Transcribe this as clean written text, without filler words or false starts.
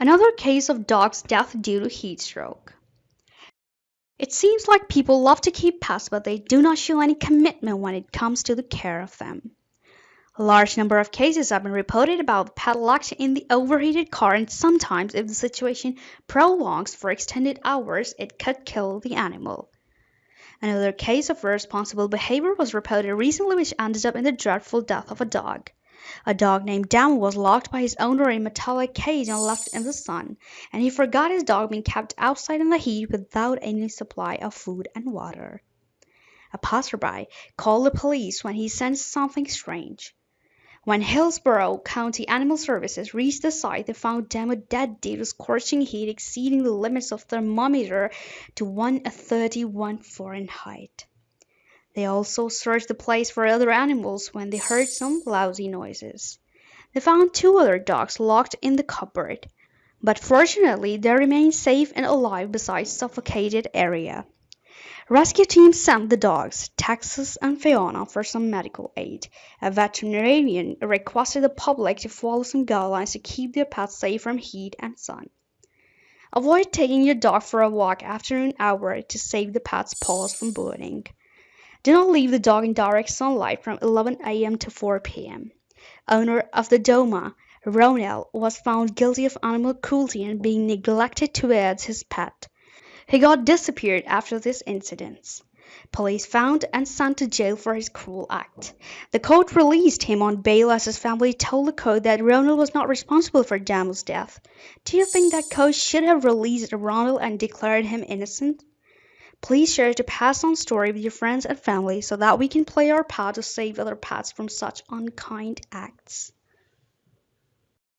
Another case of dog's death due to heat stroke. It seems like people love to keep pets, but they do not show any commitment when it comes to the care of them. A large number of cases have been reported about pet locked in the overheated car, and sometimes, if the situation prolongs for extended hours, it could kill the animal. Another case of irresponsible behavior was reported recently, which ended up in the dreadful death of a dog. A dog named Damo was locked by his owner in a metallic cage and left in the sun, and he forgot his dog being kept outside in the heat without any supply of food and water. A passerby called the police when he sensed something strange. When Hillsborough County Animal Services reached the site, they found Damo dead due to scorching heat exceeding the limits of thermometer to 131 Fahrenheit. They also searched the place for other animals when they heard some lousy noises. They found 2 other dogs locked in the cupboard, but fortunately they remained safe and alive beside suffocated area. Rescue teams sent the dogs, Texas and Fiona, for some medical aid. A veterinarian requested the public to follow some guidelines to keep their pets safe from heat and sun. Avoid taking your dog for a walk after an hour to save the pet's paws from burning. Do not leave the dog in direct sunlight from 11 a.m. to 4 p.m. Owner of the Doma, Ronell, was found guilty of animal cruelty and being neglected towards his pet. He got disappeared after this incident. Police found and sent to jail for his cruel act. The court released him on bail as his family told the court that Ronald was not responsible for Damo's death. Do you think that court should have released Ronald and declared him innocent? Please share to pass on story with your friends and family so that we can play our part to save other pets from such unkind acts.